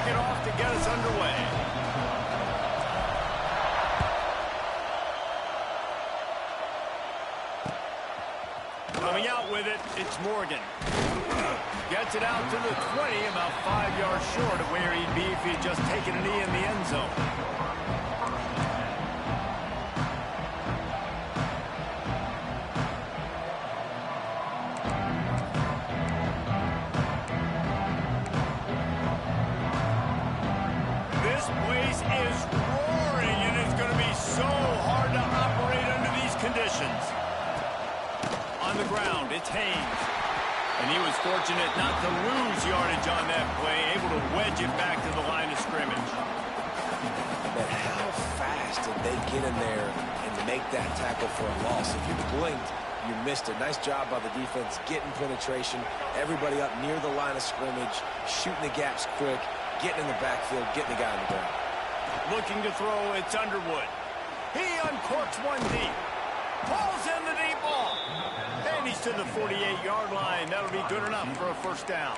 kick it off to get us underway. Coming out with it, it's Morgan. Gets it out to the 20, about 5 yards short of where he'd be if he'd just taken a knee in the end zone. This place is roaring, and it's going to be so hard to operate under these conditions. On the ground, it's Haynes. And he was fortunate not to lose yardage on that play, able to wedge it back to the line of scrimmage. But how fast did they get in there and make that tackle for a loss? If you blinked, you missed it. Nice job by the defense, getting penetration, everybody up near the line of scrimmage, shooting the gaps quick, getting in the backfield, getting the guy on the ground. Looking to throw, it's Underwood. He uncorks one deep. Pulls in the deep ball. And he's to the 48-yard line. That'll be good enough for a first down.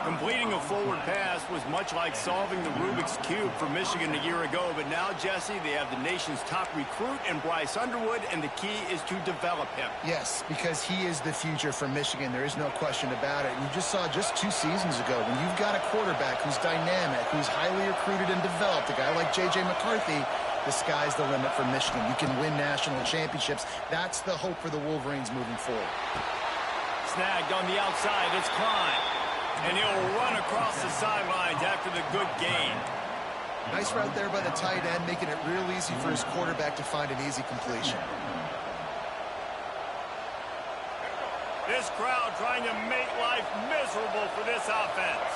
Completing a forward pass was much like solving the Rubik's Cube for Michigan a year ago. But now, Jesse, they have the nation's top recruit in Bryce Underwood, and the key is to develop him. Yes, because he is the future for Michigan. There is no question about it. You just saw just 2 seasons ago when you've got a quarterback who's dynamic, who's highly recruited and developed, a guy like J.J. McCarthy, the sky's the limit for Michigan. You can win national championships. That's the hope for the Wolverines moving forward. Snagged on the outside, it's Klein. And he'll run across the sidelines after the good gain. Nice route there by the tight end, making it real easy for his quarterback to find an easy completion. This crowd trying to make life miserable for this offense.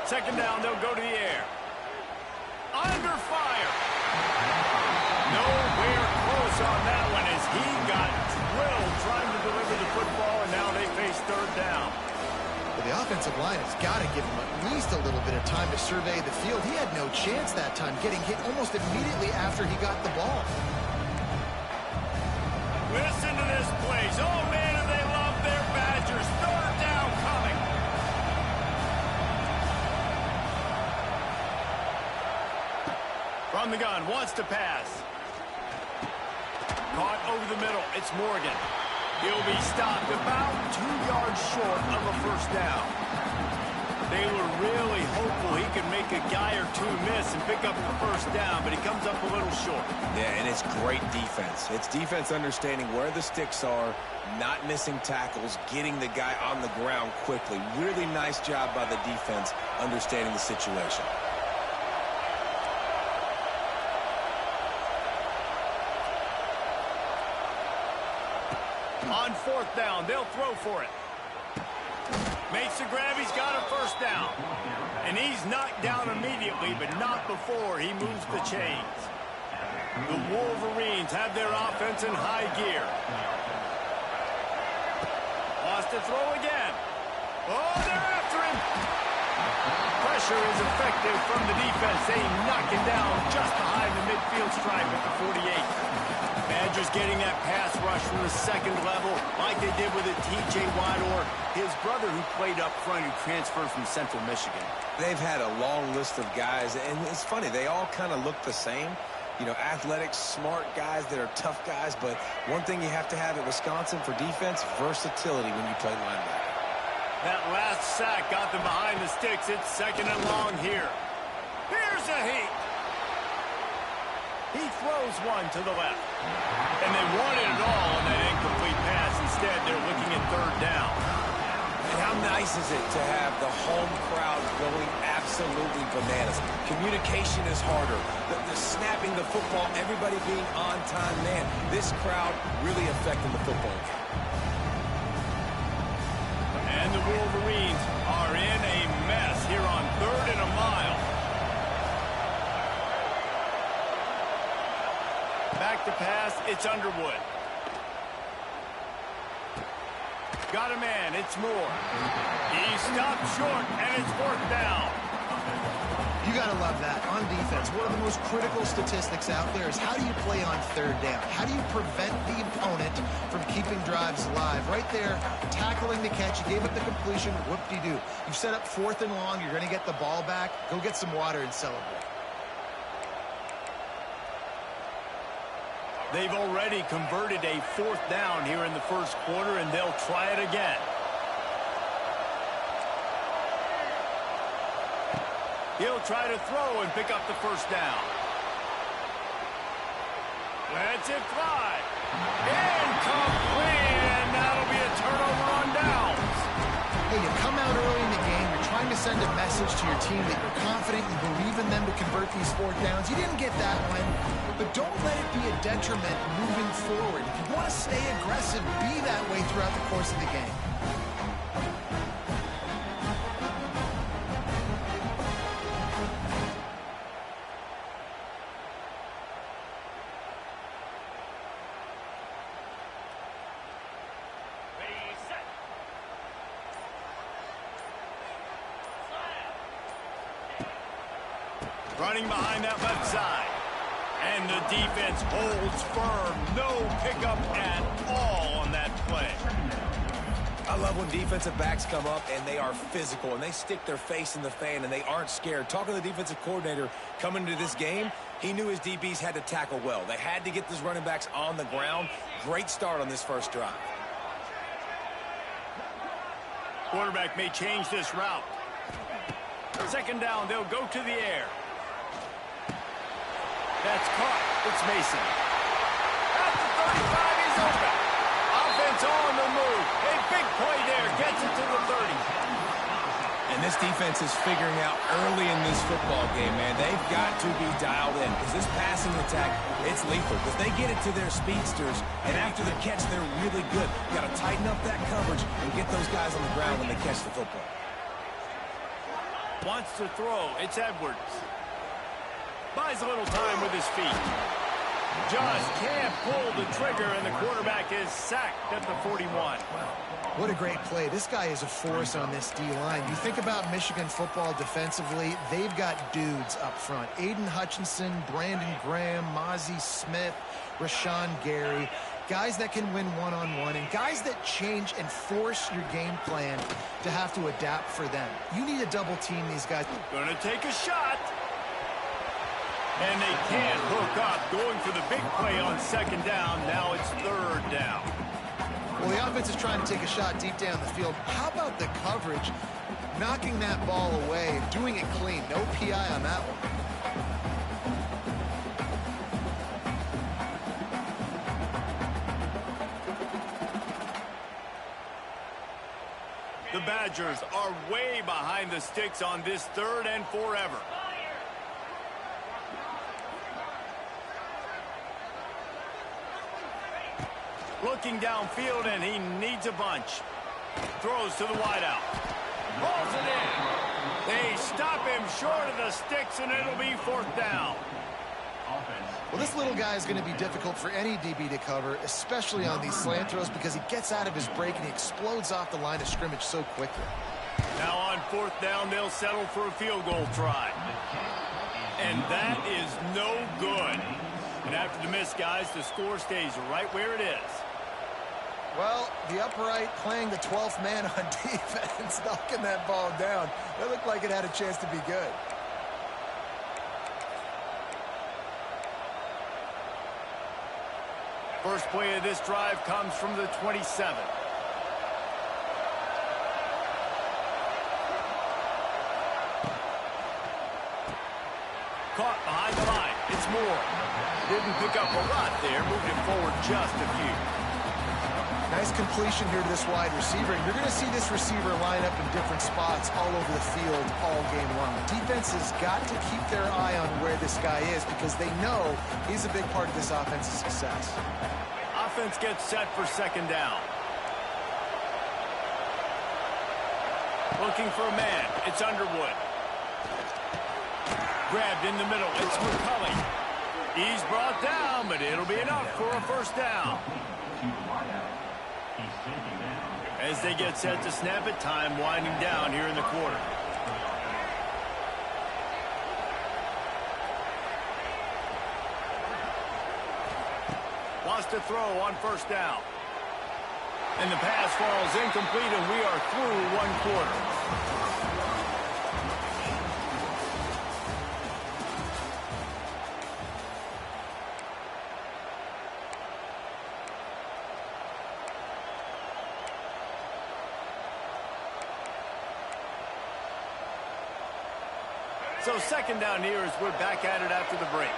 Second down, they'll go to the air. Under fire. Nowhere close on that one as he got drilled trying to deliver the football, and now they face third down. But the offensive line has got to give him at least a little bit of time to survey the field. He had no chance that time, getting hit almost immediately after he got the ball. Listen to this place. Oh, man, and they love their Badgers. Third down coming. From the gun, wants to pass. Caught over the middle. It's Morgan. He'll be stopped about 2 yards short of a first down. They were really hopeful he could make a guy or two miss and pick up the first down, but he comes up a little short. Yeah, and it's great defense. It's defense understanding where the sticks are, not missing tackles, getting the guy on the ground quickly. Really nice job by the defense understanding the situation. On fourth down, they'll throw for it. Makes the grab, he's got a first down. And he's knocked down immediately, but not before he moves the chains. The Wolverines have their offense in high gear. Wants to throw again. Oh, they're after him. Pressure is effective from the defense. They knock him down just behind the midfield stripe at the 48. Badgers getting that pass rush from the second level like they did with a T.J. Watt or his brother who played up front who transferred from Central Michigan. They've had a long list of guys, and it's funny, they all kind of look the same. You know, athletic, smart guys that are tough guys, but one thing you have to have at Wisconsin for defense, versatility when you play linebacker. That last sack got them behind the sticks. It's second and long here. Here's a heat. He throws one to the left. And they wanted it all on that incomplete pass. Instead, they're looking at third down. And how nice is it to have the home crowd going absolutely bananas? Communication is harder. The snapping the football, everybody being on time. Man, this crowd really affecting the football game. And the Wolverines are in a mess here on third and a mile. Back to pass, it's Underwood. Got a man, it's Moore. He stopped short, and it's fourth down. You got to love that. On defense, one of the most critical statistics out there is how do you play on third down? How do you prevent the opponent from keeping drives alive? Right there, tackling the catch. You gave up the completion. Whoop-de-doo. You've set up 4th and long. You're going to get the ball back. Go get some water and celebrate. They've already converted a 4th down here in the first quarter, and they'll try it again. He'll try to throw and pick up the first down. Lets it fly. Incomplete, and that'll be a turnover on downs. Hey, you come out early in the game. You're trying to send a message to your team that you're confident and believe in them to convert these 4th downs. You didn't get that one, but don't let it be a detriment moving forward. If you want to stay aggressive, be that way throughout the course of the game. Running behind that left side. And the defense holds firm. No pickup at all on that play. I love when defensive backs come up and they are physical and they stick their face in the fan and they aren't scared. Talking to the defensive coordinator coming into this game, he knew his DBs had to tackle well. They had to get those running backs on the ground. Great start on this first drive. Quarterback may change this route. 2nd down, they'll go to the air. That's caught. It's Mason. At the 35, he's open. Offense on the move. A big play there. Gets it to the 30. And this defense is figuring out early in this football game, man. They've got to be dialed in because this passing attack, it's lethal because they get it to their speedsters, and after the catch, they're really good. You got to tighten up that coverage and get those guys on the ground when they catch the football. Wants to throw. It's Edwards. Buys a little time with his feet. Just can't pull the trigger, and the quarterback is sacked at the 41. What a great play. This guy is a force on this D-line. You think about Michigan football defensively, they've got dudes up front. Aiden Hutchinson, Brandon Graham, Mozzie Smith, Rashawn Gary. Guys that can win one-on-one and guys that change and force your game plan to have to adapt for them. You need to double team these guys. Gonna take a shot. And they can't hook up. Going for the big play on 2nd down. Now it's 3rd down. Well, the offense is trying to take a shot deep down the field. How about the coverage? Knocking that ball away and doing it clean. No PI on that one. The Badgers are way behind the sticks on this 3rd and forever. Looking downfield, and he needs a bunch. Throws to the wideout. Pulls it in. They stop him short of the sticks, and it'll be 4th down. Well, this little guy is going to be difficult for any DB to cover, especially on these slant throws, because he gets out of his break and he explodes off the line of scrimmage so quickly. Now on 4th down, they'll settle for a field goal try. And that is no good. And after the miss, guys, the score stays right where it is. Well, the upright playing the 12th man on defense, knocking that ball down. That looked like it had a chance to be good. First play of this drive comes from the 27. Caught behind the line. It's Moore. Didn't pick up a lot there. Moved it forward just a few. Nice completion here to this wide receiver. And you're going to see this receiver line up in different spots all over the field all game long. The defense has got to keep their eye on where this guy is because they know he's a big part of this offense's success. Offense gets set for 2nd down. Looking for a man. It's Underwood. Grabbed in the middle. It's McCulley. He's brought down, but it'll be enough for a 1st down. As they get set to snap it, time winding down here in the quarter. wants to throw on first down. And the pass falls incomplete, and we are through one quarter. So second down here as we're back at it after the break.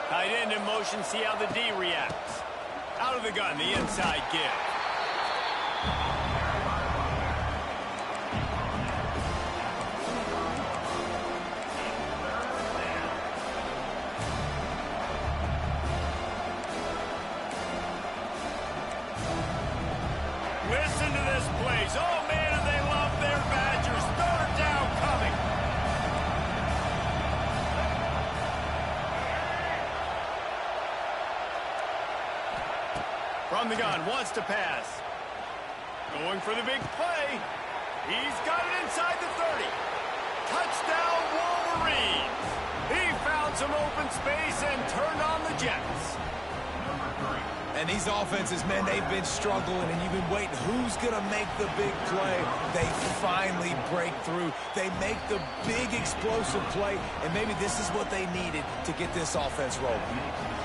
Tight end in motion, see how the D reacts. Out of the gun, the inside give. Listen to this place. Oh, man, do they love their Badgers. Third down coming. From the gun, wants to pass. Going for the big play. He's got it inside the 30. Touchdown, Wolverines. He found some open space and turned on the Jets. And these offenses, man, they've been struggling, and you've been waiting. Who's going to make the big play? They finally break through. They make the big explosive play, and maybe this is what they needed to get this offense rolling.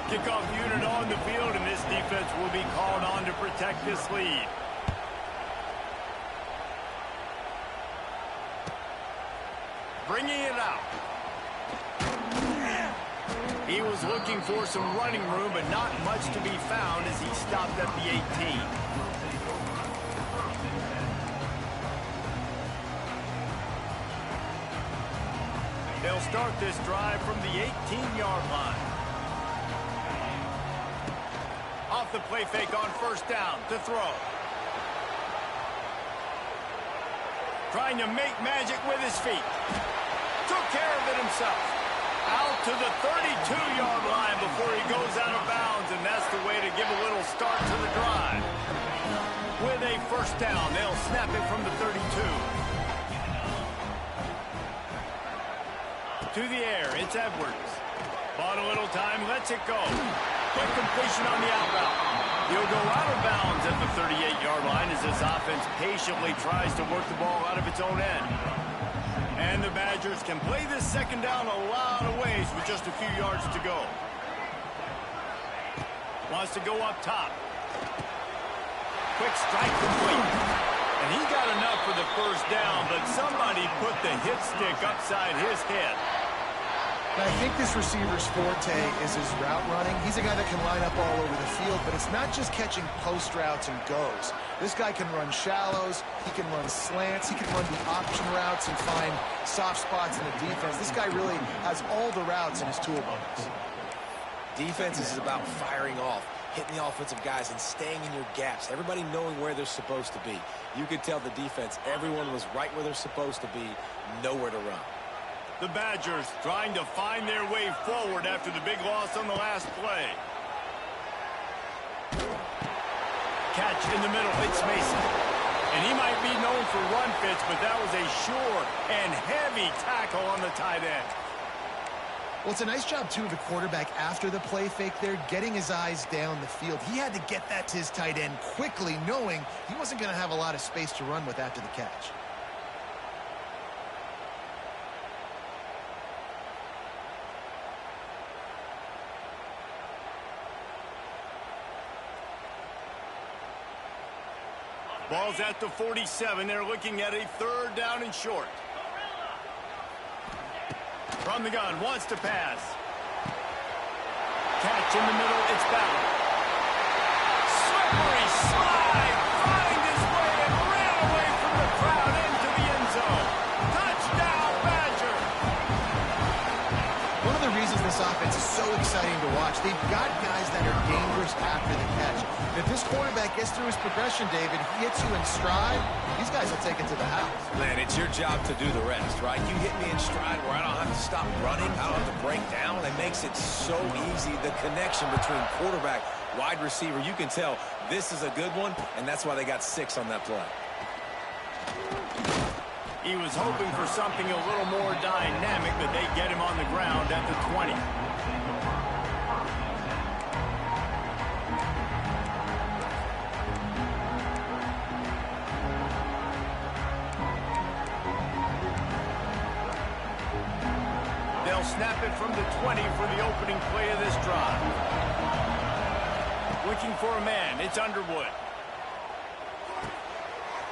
Kickoff unit on the field, and this defense will be called on to protect this lead. Bringing it out. He was looking for some running room, but not much to be found as he stopped at the 18. They'll start this drive from the 18-yard line. Off the play fake on first down to throw. Trying to make magic with his feet. Took care of it himself. Out to the 32-yard line before he goes out of bounds, and that's the way to give a little start to the drive. With a first down, they'll snap it from the 32. To the air, it's Edwards. Bought a little time, lets it go. Quick completion on the outbound. He'll go out of bounds at the 38-yard line as this offense patiently tries to work the ball out of its own end. And the Badgers can play this second down a lot of ways with just a few yards to go. Wants to go up top. Quick strike complete. And he got enough for the first down, but somebody put the hit stick upside his head. I think this receiver's forte is his route running. He's a guy that can line up all over the field, but it's not just catching post routes and goes. This guy can run shallows, he can run slants, he can run the option routes and find soft spots in the defense. This guy really has all the routes in his toolbox. Defense is about firing off, hitting the offensive guys and staying in your gaps. Everybody knowing where they're supposed to be. You could tell the defense, everyone was right where they're supposed to be, nowhere to run. The Badgers trying to find their way forward after the big loss on the last play. Catch in the middle, it's Mason. And he might be known for run fits, but that was a sure and heavy tackle on the tight end. Well, it's a nice job, too, of the quarterback after the play fake there, getting his eyes down the field. He had to get that to his tight end quickly, knowing he wasn't going to have a lot of space to run with after the catch. Ball's at the 47. They're looking at a third down and short. From the gun, wants to pass. Catch in the middle, it's Ballard. Slippery slide, find his way and ran away from the crowd into the end zone. Touchdown, Badger! One of the reasons this offense is so exciting to watch, they've got guys that are dangerous after the catch. If this quarterback gets through his progression, David, he hits you in stride, these guys will take it to the house. Man, it's your job to do the rest, right? You hit me in stride where I don't have to stop running, I don't have to break down. It makes it so easy, the connection between quarterback, wide receiver. You can tell this is a good one, and that's why they got 6 on that play. He was hoping for something a little more dynamic, but they get him on the ground at the 20. They'll snap it from the 20 for the opening play of this drive. Looking for a man, it's Underwood.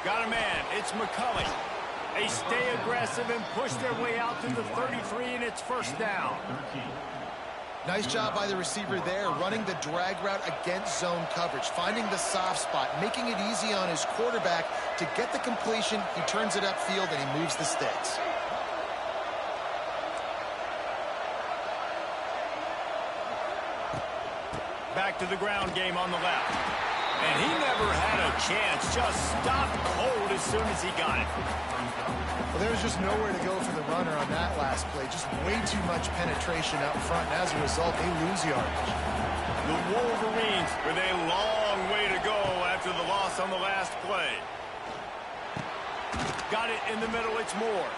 Got a man, it's McCulley. They stay aggressive and push their way out to the 33, and it's first down. Nice job by the receiver there, running the drag route against zone coverage, finding the soft spot, making it easy on his quarterback to get the completion. He turns it upfield, and he moves the sticks. Back to the ground game on the left. And he never had a chance. Just stopped cold as soon as he got it. Well, there's just nowhere to go for the runner on that last play. Just way too much penetration up front. And as a result, they lose yardage. The Wolverines with a long way to go after the loss on the last play. Got it in the middle. It's Moore.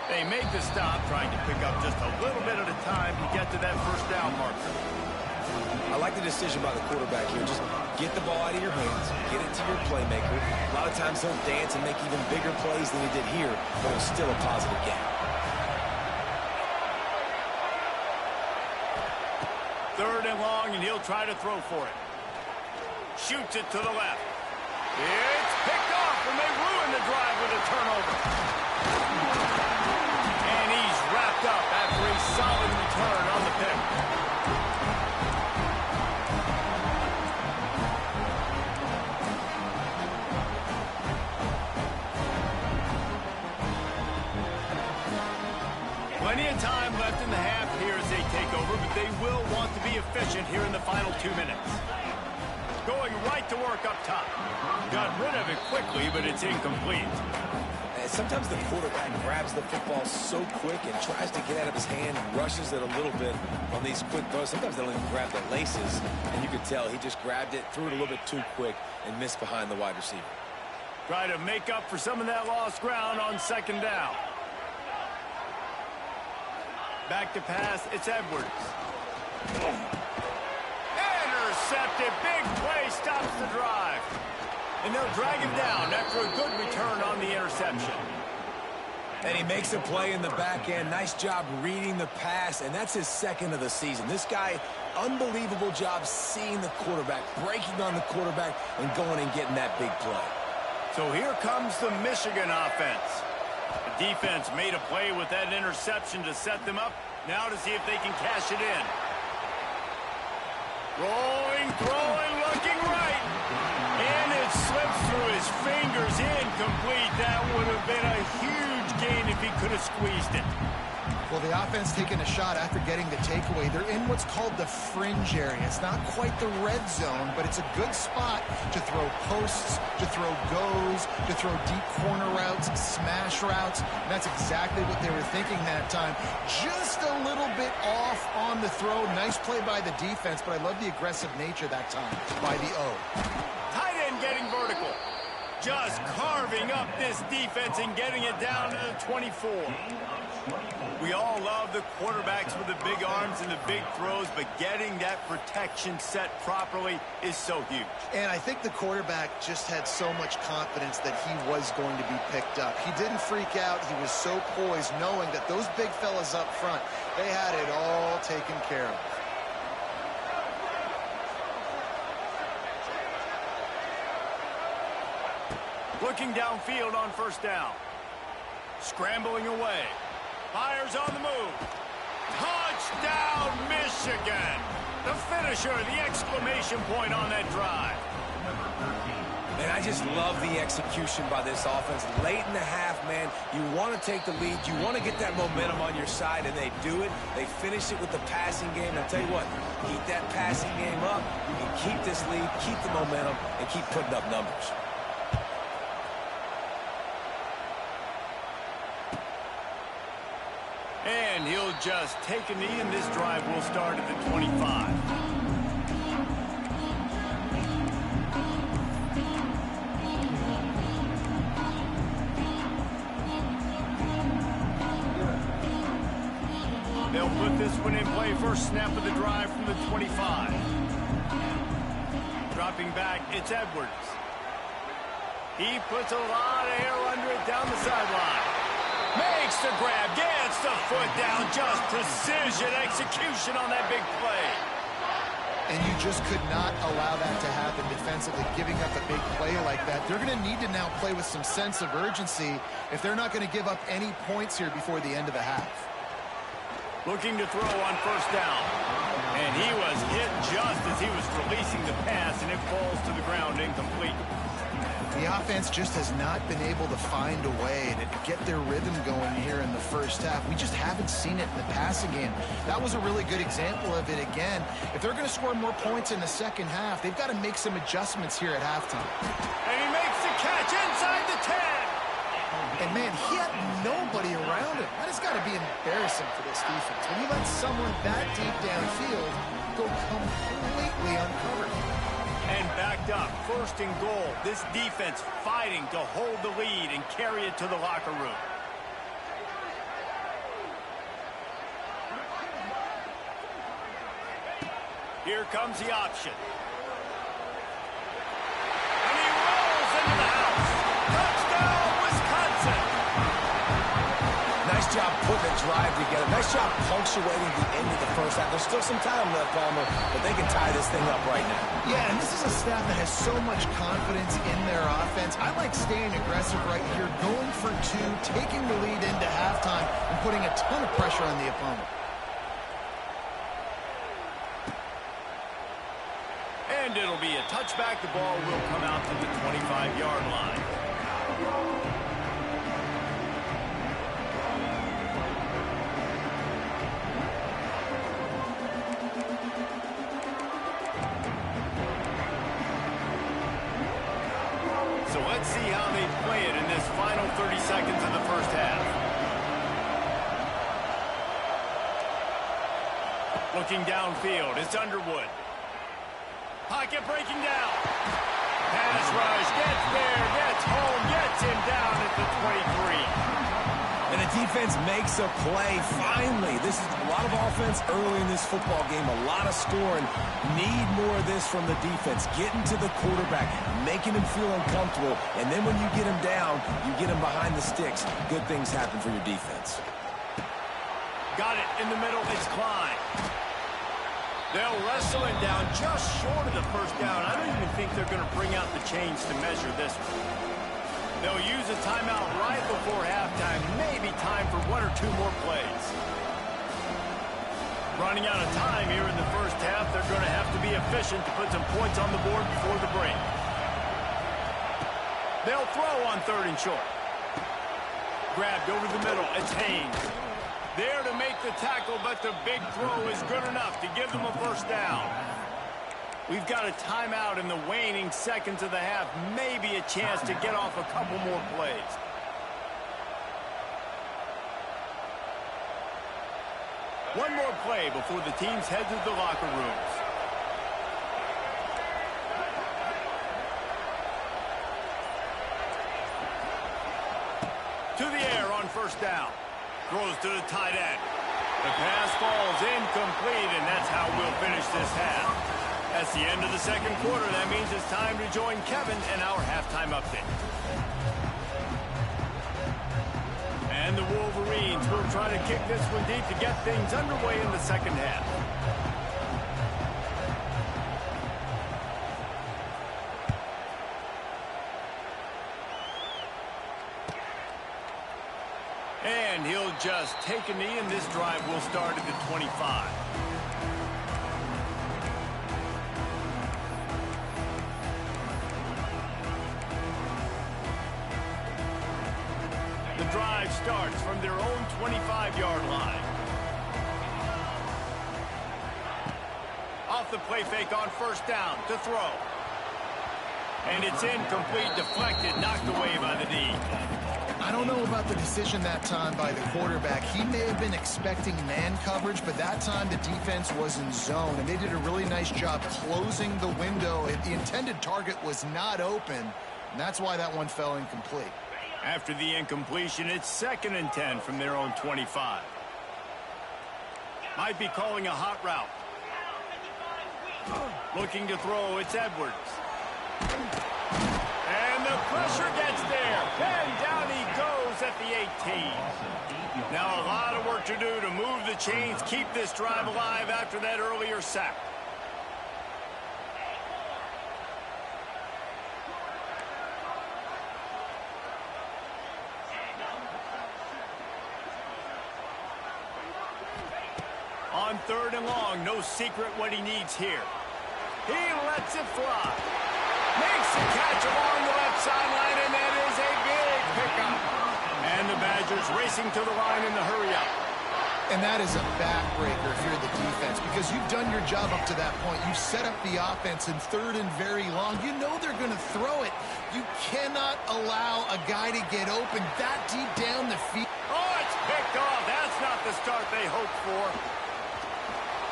They make the stop, trying to pick up just a little bit at a time to get to that first down marker. I like the decision by the quarterback here. Just get the ball out of your hands, get it to your playmaker. A lot of times he'll dance and make even bigger plays than he did here, but it's still a positive game. Third and long, and he'll try to throw for it. Shoots it to the left. It's picked off, and they ruin the drive with a turnover. And he's wrapped up after a solid return on the pick. Plenty of time left in the half here as they take over, but they will want to be efficient here in the final 2 minutes. Going right to work up top. Got rid of it quickly, but it's incomplete. And sometimes the quarterback grabs the football so quick and tries to get out of his hand and rushes it a little bit on these quick throws. Sometimes they'll even grab the laces, and you could tell he just grabbed it, threw it a little bit too quick, and missed behind the wide receiver. Try to make up for some of that lost ground on second down. Back to pass, it's Edwards. Intercepted, big play, stops the drive. And they'll drag him down after a good return on the interception. And he makes a play in the back end. Nice job reading the pass, and that's his second of the season. This guy, unbelievable job seeing the quarterback, breaking on the quarterback, and going and getting that big play. So here comes the Michigan offense. The defense made a play with that interception to set them up. Now to see if they can cash it in. Rolling, throwing, looking right. And it slips through his fingers, incomplete. That would have been a huge gain if he could have squeezed it. Well, the offense taking a shot after getting the takeaway. They're in what's called the fringe area. It's not quite the red zone, but it's a good spot to throw posts, to throw goes, to throw deep corner routes, smash routes. And that's exactly what they were thinking that time. Just a little bit off on the throw. Nice play by the defense, but I love the aggressive nature that time by the O. Tight end getting vertical. Just carving up this defense and getting it down to the 24. We all love the quarterbacks with the big arms and the big throws, but getting that protection set properly is so huge. And I think the quarterback just had so much confidence that he was going to be picked up. He didn't freak out. He was so poised, knowing that those big fellas up front, they had it all taken care of. Looking downfield on first down. Scrambling away. Fires on the move. Touchdown, Michigan. The finisher, the exclamation point on that drive. And I just love the execution by this offense. Late in the half, man, you want to take the lead. You want to get that momentum on your side, and they do it. They finish it with the passing game. And I'll tell you what, keep that passing game up. You can keep this lead, keep the momentum, and keep putting up numbers. And he'll just take a knee, and this drive will start at the 25. this one in play. First snap of the drive from the 25. Dropping back, it's Edwards. He puts a lot of air under it down the sideline. Makes the grab, gets the foot down. Just precision execution on that big play. And you just could not allow that to happen defensively, giving up a big play like that. They're going to need to now play with some sense of urgency if they're not going to give up any points here before the end of the half. Looking to throw on first down. And he was hit just as he was releasing the pass, and it falls to the ground incomplete. The offense just has not been able to find a way to get their rhythm going here in the first half. We just haven't seen it in the passing game. That was a really good example of it again. If they're going to score more points in the second half, they've got to make some adjustments here at halftime. And he makes the catch inside the 10. And, man, he had nobody around him. That has got to be embarrassing for this defense. When you let someone that deep downfield go completely uncovered. And backed up, first and goal. This defense fighting to hold the lead and carry it to the locker room. Here comes the option. And he rolls into the house. Touchdown, Wisconsin! Nice job putting a drive together. Nice job punctuating the end of the first half. There's still some time left, Palmer, but they can tie this thing up right now. Yeah, and this is a staff that has so much confidence in their offense. I like staying aggressive right here, going for two, taking the lead into halftime, and putting a ton of pressure on the opponent. And it'll be a touchback. The ball will come out to the 25-yard line. So let's see how they play it in this final 30 seconds of the first half. Looking downfield, it's Underwood. Pocket breaking down. Pass rush, gets there, gets home, gets him down at the 23. And the defense makes a play, finally. This is a lot of offense early in this football game, a lot of scoring. Need more of this from the defense. Getting to the quarterback, making him feel uncomfortable, and then when you get him down, you get him behind the sticks. Good things happen for your defense. Got it in the middle, it's Klein. They'll wrestle him down just short of the first down. I don't even think they're going to bring out the chains to measure this one. They'll use a timeout right before halftime. Maybe time for one or two more plays. Running out of time here in the first half. They're going to have to be efficient to put some points on the board before the break. They'll throw on third and short. Grabbed over the middle. It's Haynes. There to make the tackle, but the big throw is good enough to give them a first down. We've got a timeout in the waning seconds of the half. Maybe a chance to get off a couple more plays. One more play before the teams head to the locker rooms. To the air on first down. Throws to the tight end. The pass falls incomplete, and that's how we'll finish this half. That's the end of the second quarter. That means it's time to join Kevin in our halftime update. And the Wolverines will try to kick this one deep to get things underway in the second half. And he'll just take a knee, and this drive will start at the 25. The drive starts from their own 25-yard line. Off the play fake on first down to throw. And it's incomplete, deflected, knocked away by the D. I don't know about the decision that time by the quarterback. He may have been expecting man coverage, but that time the defense was in zone, and they did a really nice job closing the window. The intended target was not open, and that's why that one fell incomplete. After the incompletion, it's 2nd and 10 from their own 25. Might be calling a hot route. Looking to throw, it's Edwards. And the pressure gets there. And down he goes at the 18. Now a lot of work to do to move the chains, keep this drive alive after that earlier sack. On 3rd and long, no secret what he needs here. He lets it fly. Makes the catch along the left sideline, and that is a big pickup. And the Badgers racing to the line in the hurry-up. And that is a backbreaker if you're the defense, because you've done your job up to that point. You've set up the offense in 3rd and very long. You know they're going to throw it. You cannot allow a guy to get open that deep down the field. Oh, it's picked off. That's not the start they hoped for.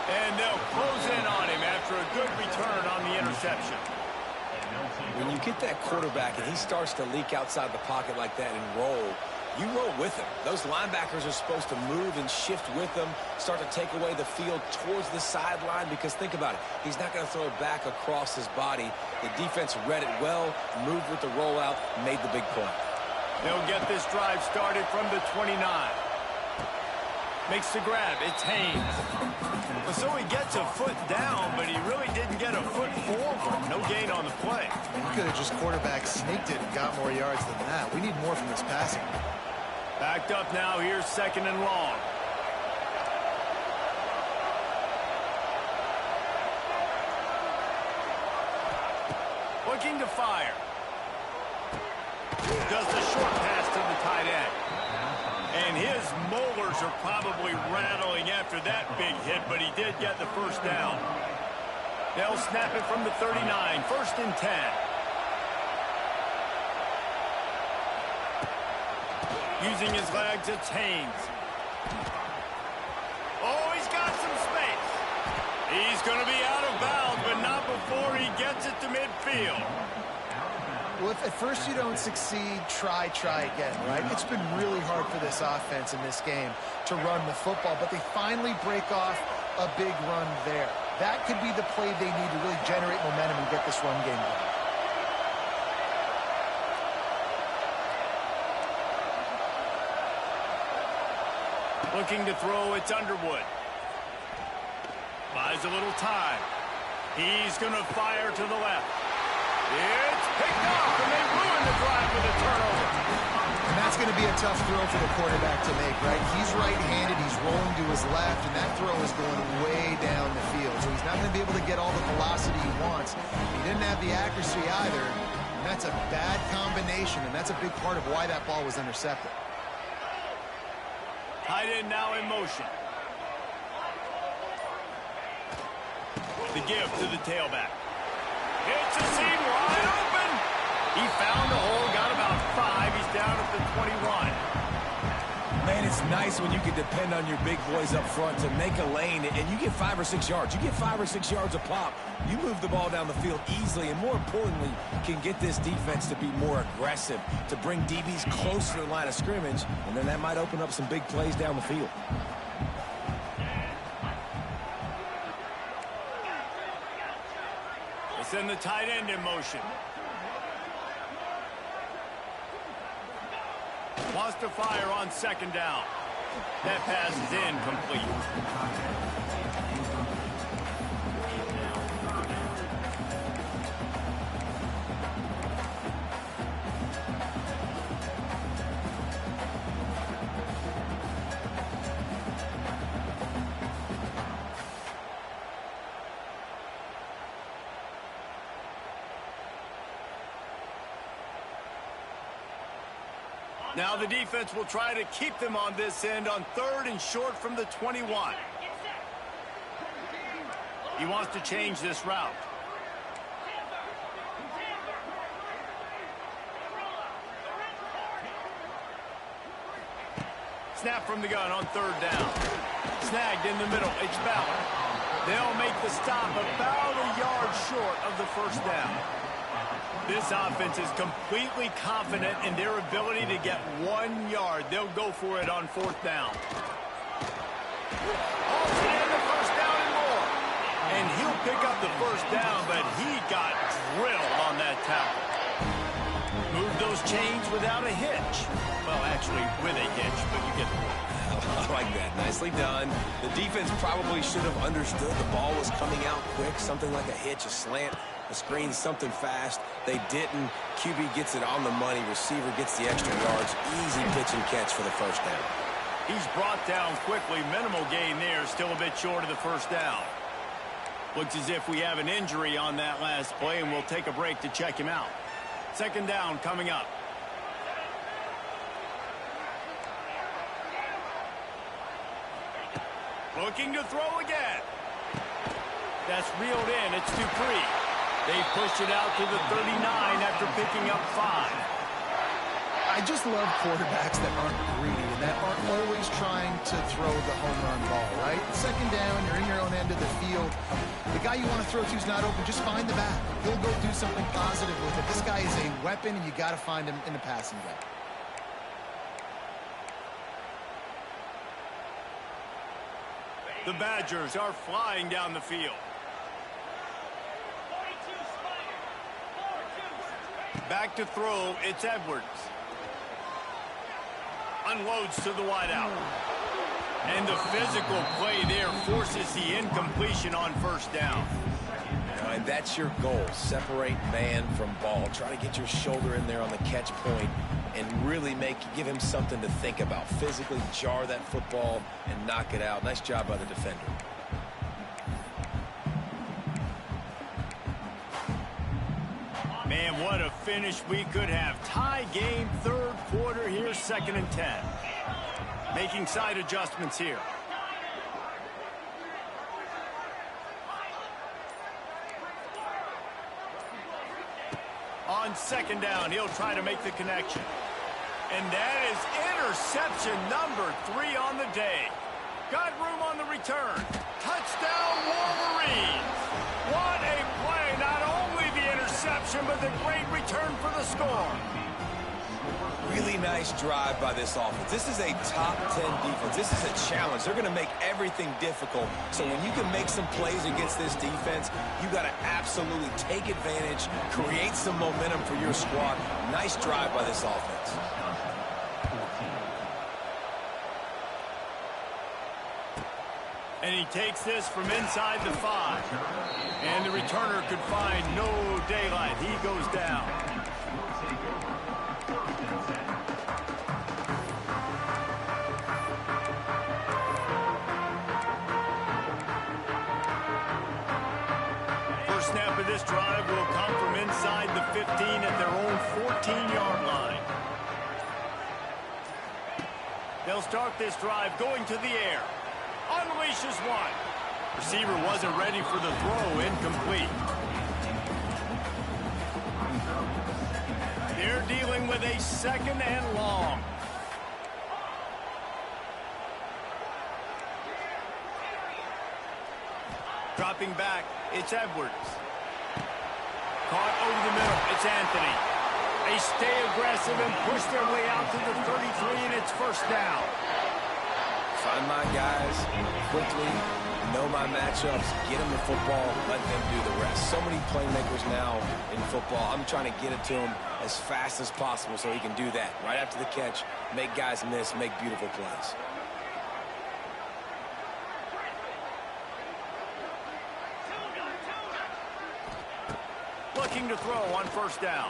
And they'll close in on him after a good return on the interception. When you get that quarterback and he starts to leak outside the pocket like that and roll, you roll with him. Those linebackers are supposed to move and shift with them, start to take away the field towards the sideline, because think about it. He's not going to throw it back across his body. The defense read it well, moved with the rollout, made the big play. They'll get this drive started from the 29. Makes the grab. It's Haynes. Well, so he gets a foot down, but he really didn't get a foot forward. No gain on the play. You could have just quarterback sneaked it and got more yards than that. We need more from this passing. Backed up now. Here's 2nd and long. Looking to fire. Does the short pass to the tight end. And his molars are probably rattling after that big hit, but he did get the first down. They'll snap it from the 39, 1st and 10. Using his legs, it's Haynes. Oh, he's got some space. He's going to be out of bounds, but not before he gets it to midfield. Well, if at first you don't succeed, try again, right? It's been really hard for this offense in this game to run the football, but they finally break off a big run there. That could be the play they need to really generate momentum and get this run game going. Looking to throw, it's Underwood. Buys a little time. He's going to fire to the left. It's picked off, and they ruin the drive with a turnover. And that's going to be a tough throw for the quarterback to make, right? He's right-handed, he's rolling to his left, and that throw is going way down the field. So he's not going to be able to get all the velocity he wants. He didn't have the accuracy either, and that's a bad combination, and that's a big part of why that ball was intercepted. Tight end now in motion. The give to the tailback. It's a seam wide open. He found the hole, got about 5. He's down at the 21. Man, it's nice when you can depend on your big boys up front to make a lane, and you get 5 or 6 yards. You get 5 or 6 yards a pop. You move the ball down the field easily, and more importantly, can get this defense to be more aggressive, to bring DBs closer to the line of scrimmage, and then that might open up some big plays down the field. Send the tight end in motion. Wants to fire on 2nd down. That pass is incomplete. Now the defense will try to keep them on this end on 3rd and short from the 21. He wants to change this route. Snap from the gun on 3rd down. Snagged in the middle. It's Ballard. They'll make the stop about a yard short of the 1st down. This offense is completely confident in their ability to get 1 yard. They'll go for it on 4th down. Oh, And he'll pick up the first down, but he got drilled on that tackle. Move those chains without a hitch. Well, actually, with a hitch, but you get the point. I like that. Nicely done. The defense probably should have understood the ball was coming out quick, something like a hitch, a slant, a screen, something fast. They didn't. QB gets it on the money. Receiver gets the extra yards. Easy pitch and catch for the first down. He's brought down quickly. Minimal gain there. Still a bit short of the first down. Looks as if we have an injury on that last play, and we'll take a break to check him out. Second down coming up. Looking to throw again. That's reeled in. It's Dupree. They pushed it out to the 39 after picking up 5. I just love quarterbacks that aren't greedy and that aren't always trying to throw the home run ball, right? Second down, you're in your own end of the field. The guy you want to throw to is not open. Just find the back. He'll go do something positive with it. This guy is a weapon, and you got to find him in the passing game. The Badgers are flying down the field. Back to throw, it's Edwards. Unloads to the wideout. And the physical play there forces the incompletion on first down. And that's your goal. Separate man from ball. Try to get your shoulder in there on the catch point and really give him something to think about. Physically jar that football and knock it out. Nice job by the defender. Man, what a finish we could have. Tie game, third quarter here, 2nd and 10. Making side adjustments here. On second down, he'll try to make the connection. And that is interception number 3 on the day. Got room on the return. Touchdown, Wolverines. What a play. Not only the interception, but the great return for the score. Really nice drive by this offense. This is a top 10 defense. This is a challenge. They're going to make everything difficult. So when you can make some plays against this defense, you got to absolutely take advantage, create some momentum for your squad. Nice drive by this offense. And he takes this from inside the 5. And the returner could find no daylight. He goes down. First snap of this drive will come from inside the 15 at their own 14-yard line. They'll start this drive going to the air. Unleashes one. Receiver wasn't ready for the throw. Incomplete. They're dealing with a 2nd and long. Dropping back, it's Edwards. Caught over the middle, it's Anthony. They stay aggressive and push their way out to the 33, and it's first down. Find my guys quickly, know my matchups, get them the football, let them do the rest. So many playmakers now in football. I'm trying to get it to him as fast as possible so he can do that. Right after the catch, make guys miss, make beautiful plays. Looking to throw on first down.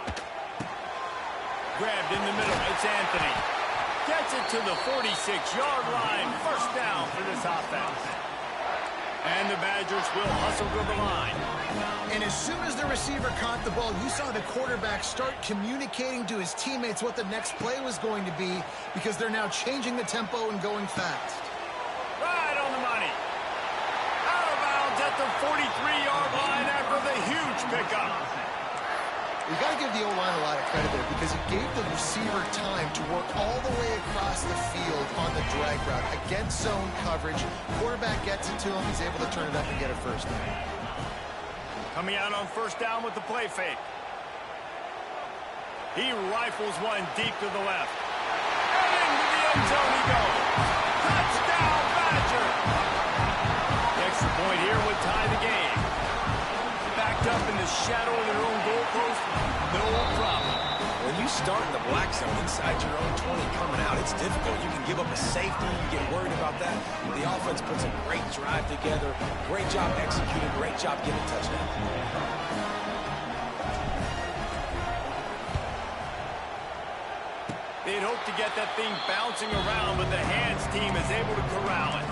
Grabbed in the middle, it's Anthony. Gets it to the 46-yard line. First down for this offense. And the Badgers will hustle to the line. And as soon as the receiver caught the ball, you saw the quarterback start communicating to his teammates what the next play was going to be because they're now changing the tempo and going fast. Right on the money. Out of bounds at the 43-yard line after the huge pickup. You got to give the O-line a lot of credit there because he gave the receiver time to work all the way across the field on the drag route against zone coverage. Quarterback gets it to him. He's able to turn it up and get a first down. Coming out on first down with the play fake. He rifles one deep to the left. And into the end zone he goes. Touchdown, Badger! The extra point here would tie the game. up in the shadow of their own goalpost, no problem. When you start in the black zone inside your own 20 coming out, it's difficult. You can give up a safety. You get worried about that. The offense puts a great drive together. Great job executing. Great job getting a touchdown. They'd hope to get that thing bouncing around, but the hands team is able to corral it.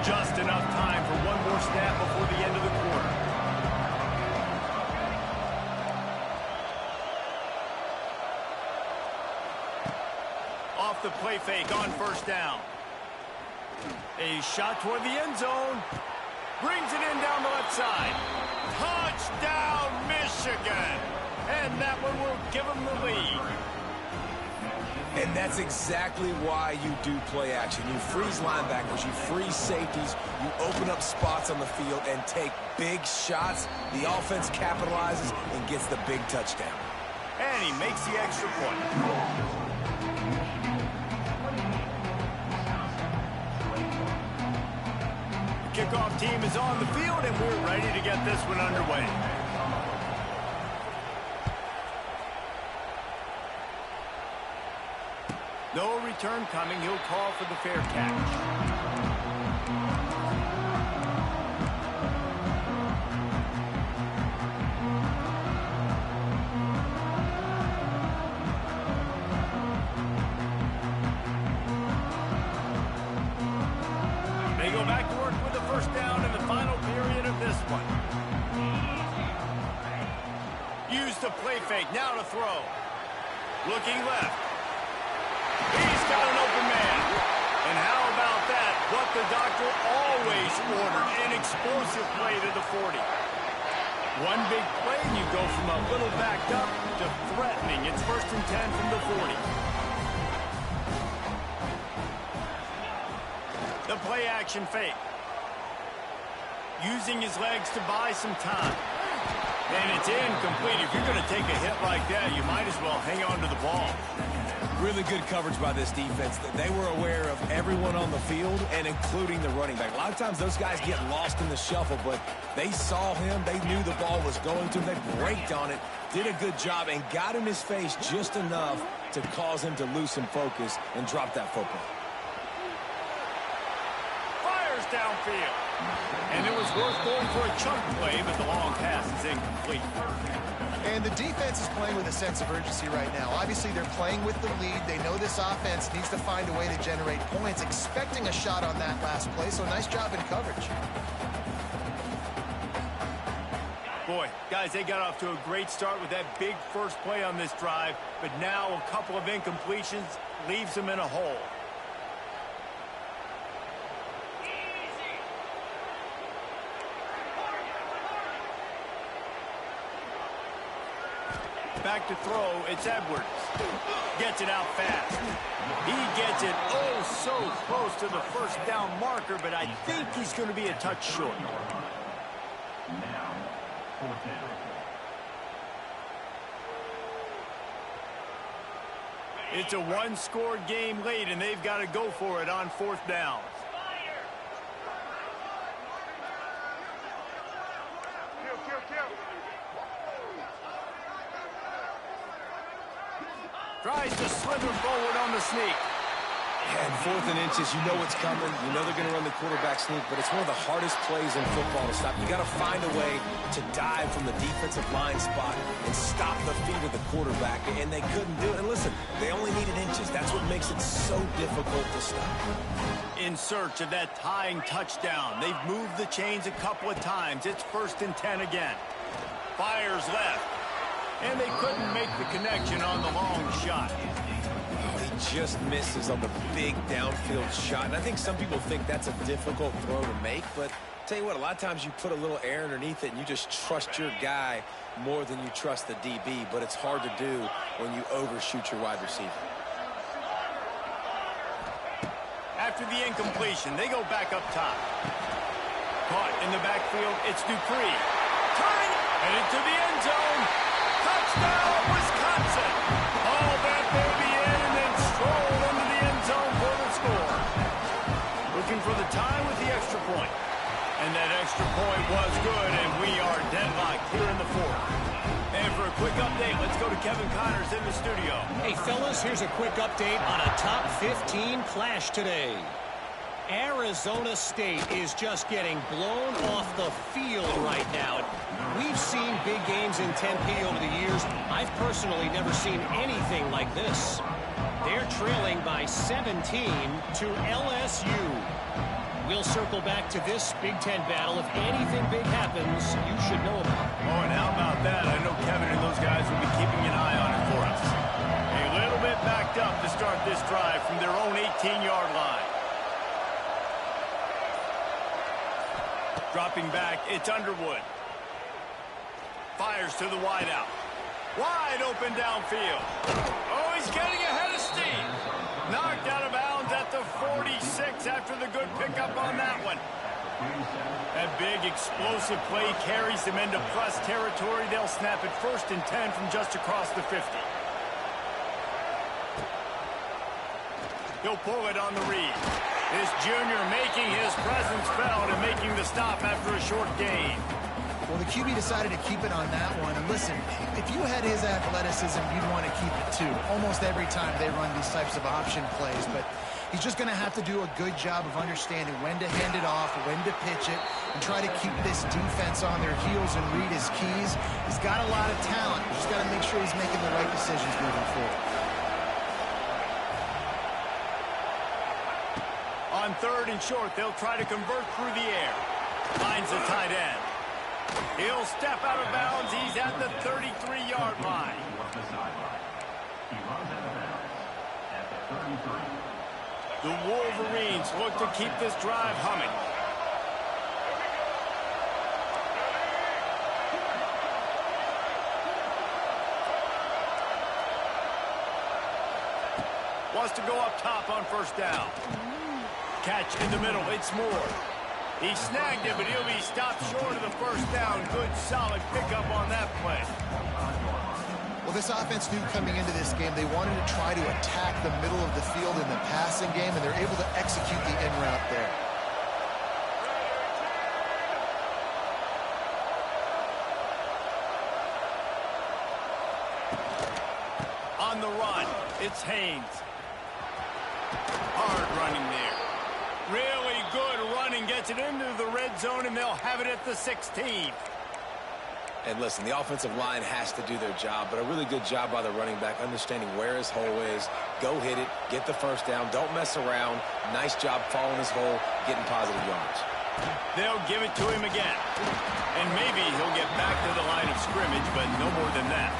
Just enough time for one more snap before the end of the quarter. Off the play fake on first down. A shot toward the end zone. Brings it in down the left side. Touchdown, Michigan! And that one will give them the lead. And that's exactly why you do play action. You freeze linebackers, you freeze safeties, you open up spots on the field and take big shots. The offense capitalizes and gets the big touchdown. And he makes the extra point. Kickoff team is on the field, and we're ready to get this one underway. No return coming. He'll call for the fair catch. They go back to work with the first down in the final period of this one. Use the play fake. Now to throw. Looking left. He's got an open man. And how about that? What the doctor always ordered. An explosive play to the 40. One big play, and you go from a little backed up to threatening. It's 1st and 10 from the 40. The play action fake. Using his legs to buy some time. And it's incomplete. If you're going to take a hit like that, you might as well hang on to the ball. Really good coverage by this defense. They were aware of everyone on the field and including the running back. A lot of times those guys get lost in the shuffle, but they saw him. They knew the ball was going to him. They braked on it, did a good job, and got in his face just enough to cause him to lose some focus and drop that football. Fires downfield. And it was worth going for a chunk play, but the long pass is incomplete. And the defense is playing with a sense of urgency right now. Obviously, they're playing with the lead. They know this offense needs to find a way to generate points, expecting a shot on that last play, so nice job in coverage. Boy, guys, they got off to a great start with that big first play on this drive, but now a couple of incompletions leaves them in a hole. Back to throw, it's Edwards. Gets it out fast. He gets it oh so close to the first down marker, but I think he's going to be a touch short. It's a one-score game late, and they've got to go for it on 4th down. Tries to slither forward on the sneak. And 4th and inches, you know what's coming. You know they're going to run the quarterback sneak, but it's one of the hardest plays in football to stop. You got to find a way to dive from the defensive line spot and stop the feet of the quarterback, and they couldn't do it. And listen, they only needed inches. That's what makes it so difficult to stop. In search of that tying touchdown. They've moved the chains a couple of times. It's 1st and 10 again. Fires left. And they couldn't make the connection on the long shot. Oh, he just misses on the big downfield shot. And I think some people think that's a difficult throw to make, but tell you what, a lot of times you put a little air underneath it and you just trust your guy more than you trust the DB, but it's hard to do when you overshoot your wide receiver. After the incompletion, they go back up top. Caught in the backfield, it's Dupree. Turn and into the end zone. Touchdown, Wisconsin! And that extra point was good, and we are deadlocked here in the fourth. And for a quick update, let's go to Kevin Connors in the studio. Hey, fellas, here's a quick update on a top 15 clash today. Arizona State is just getting blown off the field right now. We've seen big games in Tempe over the years. I've personally never seen anything like this. They're trailing by 17 to LSU. We'll circle back to this Big Ten battle. If anything big happens, you should know about it. Oh, and how about that? I know Kevin and those guys will be keeping an eye on it for us. A little bit backed up to start this drive from their own 18-yard line. Dropping back, it's Underwood. Fires to the wideout. Wide open downfield. Oh, he's getting ahead of steam. Knocked out of bounds at the 46 after the good pickup on that one. That big explosive play carries them into press territory. They'll snap it 1st and 10 from just across the 50. He'll pull it on the read. This junior making his presence felt and making the stop after a short gain. Well, the QB decided to keep it on that one. And listen, if you had his athleticism, you'd want to keep it too. Almost every time they run these types of option plays. But he's just going to have to do a good job of understanding when to hand it off, when to pitch it, and try to keep this defense on their heels and read his keys. He's got a lot of talent. He's just got to make sure he's making the right decisions moving forward. On 3rd and short, they'll try to convert through the air. Finds a tight end. He'll step out of bounds. He's at the 33-yard line. The Wolverines look to keep this drive humming. Wants to go up top on 1st down. Catch in the middle. It's Moore. He snagged it, but he'll be stopped short of the 1st down. Good, solid pickup on that play. Well, this offense knew coming into this game they wanted to try to attack the middle of the field in the passing game, and they're able to execute the in route there. On the run, it's Haynes. Hard running there. Really good running, gets it into the red zone, and they'll have it at the 16. And listen, the offensive line has to do their job, but a really good job by the running back, understanding where his hole is. Go hit it, get the 1st down, don't mess around. Nice job following his hole, getting positive yards. They'll give it to him again. And maybe he'll get back to the line of scrimmage, but no more than that.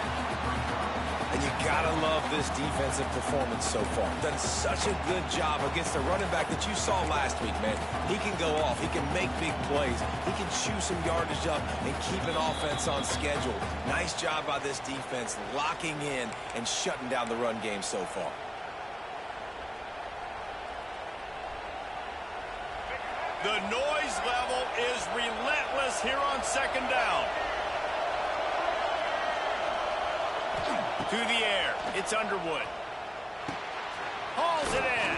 And you gotta love this defensive performance so far. Done such a good job against the running back that you saw last week, man. He can go off. He can make big plays. He can chew some yardage up and keep an offense on schedule. Nice job by this defense locking in and shutting down the run game so far. The noise level is relentless here on 2nd down. To the air, it's Underwood. Hauls it in.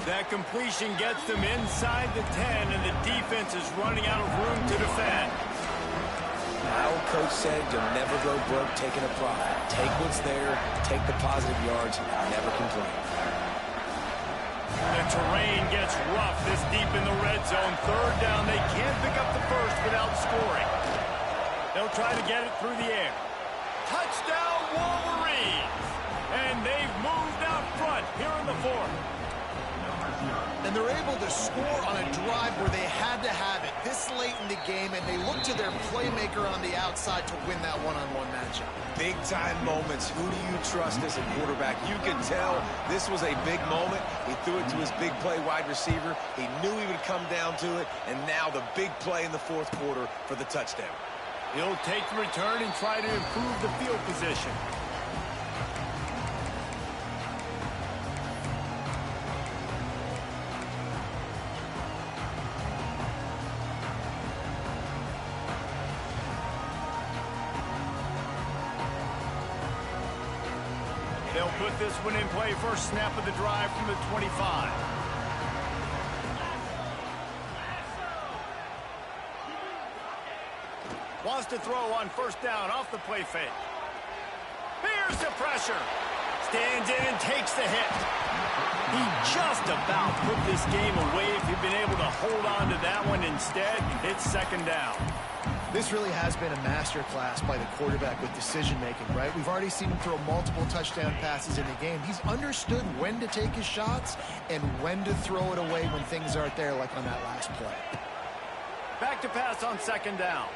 That completion gets them inside the 10, and the defense is running out of room to defend. Our coach said you'll never go broke taking a profit. Take what's there, take the positive yards, and never complain. The terrain gets rough this deep in the red zone. 3rd down, they can't pick up the 1st without scoring. They'll try to get it through the air. Touchdown, Wolverines! And they've moved out front here in the 4th. And they're able to score on a drive where they had to have it this late in the game, and they look to their playmaker on the outside to win that one-on-one matchup. Big-time moments. Who do you trust as a quarterback? You can tell this was a big moment. He threw it to his big play wide receiver. He knew he would come down to it, and now the big play in the 4th quarter for the touchdown. He'll take the return and try to improve the field position. They'll put this one in play. 1st snap of the drive from the 25. Wants to throw on first down off the play fake. Here's the pressure. Stands in and takes the hit. He just about put this game away if he'd been able to hold on to that one. Instead, it's second down. This really has been a masterclass by the quarterback with decision-making, right? We've already seen him throw multiple touchdown passes in the game. He's understood when to take his shots and when to throw it away when things aren't there, like on that last play. Back to pass on second down.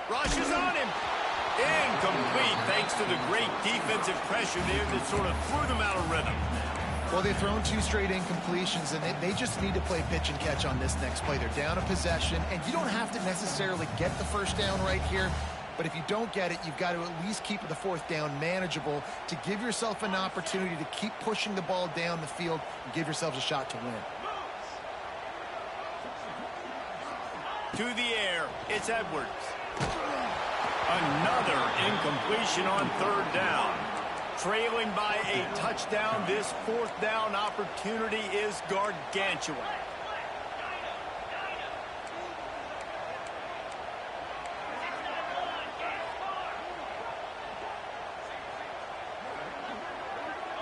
Rushes on him. Incomplete thanks to the great defensive pressure there that sort of threw them out of rhythm. Well, they've thrown 2 straight incompletions, and they just need to play pitch and catch on this next play. They're down a possession, and you don't have to necessarily get the first down right here, but if you don't get it, you've got to at least keep the fourth down manageable to give yourself an opportunity to keep pushing the ball down the field and give yourselves a shot to win. To the air, it's Edwards. Another incompletion on third down. Trailing by a touchdown, this fourth down opportunity is gargantuan.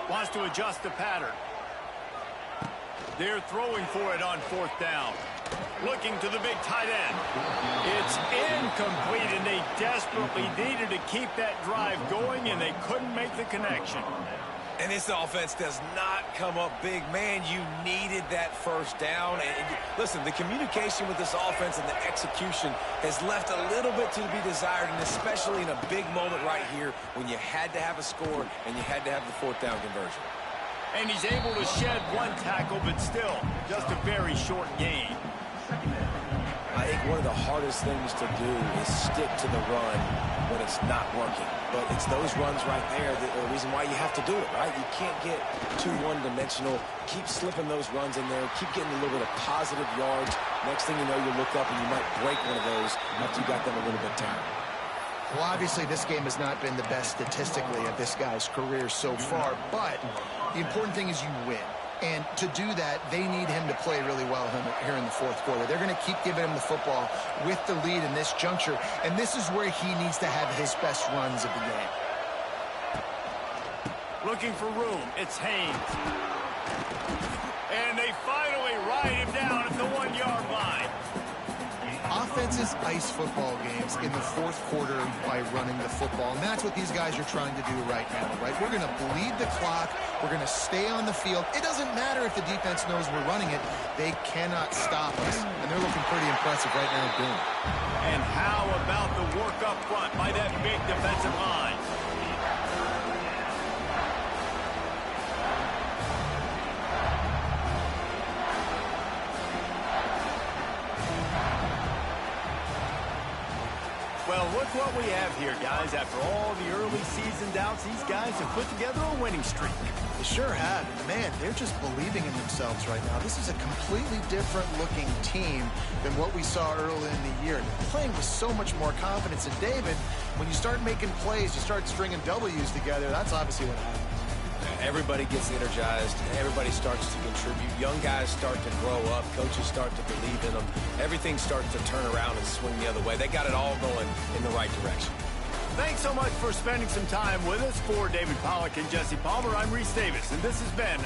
Wants to adjust the pattern. They're throwing for it on fourth down. Looking to the big tight end. It's incomplete, and they desperately needed to keep that drive going, and they couldn't make the connection. And this offense does not come up big. Man, you needed that first down. And listen, the communication with this offense and the execution has left a little bit to be desired, and especially in a big moment right here when you had to have a score and you had to have the fourth down conversion. And he's able to shed one tackle, but still just a very short gain. I think one of the hardest things to do is stick to the run when it's not working. But it's those runs right there that are the reason why you have to do it, right? You can't get too one-dimensional. Keep slipping those runs in there. Keep getting a little bit of positive yards. Next thing you know, you look up and you might break one of those after you got them a little bit tired. Well, obviously, this game has not been the best statistically of this guy's career so far, but the important thing is you win. And to do that, they need him to play really well here in the fourth quarter. They're going to keep giving him the football with the lead in this juncture, and this is where he needs to have his best runs of the game. Looking for room, it's Haynes. And they finally ride him down at the 1-yard line. Offenses ice football games in the fourth quarter by running the football, and that's what these guys are trying to do right now, right? We're going to bleed the clock. We're going to stay on the field. It doesn't matter if the defense knows we're running it. They cannot stop us, and they're looking pretty impressive right now doing it. And how about the work up front by that big defensive line? Well, look what we have here, guys. After all the early season doubts, these guys have put together a winning streak. They sure have. Man, they're just believing in themselves right now. This is a completely different looking team than what we saw early in the year. They're playing with so much more confidence. And David, when you start making plays, you start stringing W's together, that's obviously what happens. Everybody gets energized. Everybody starts to contribute. Young guys start to grow up. Coaches start to believe in them. Everything starts to turn around and swing the other way. They got it all going in the right direction. Thanks so much for spending some time with us. For David Pollack and Jesse Palmer, I'm Reese Davis, and this has been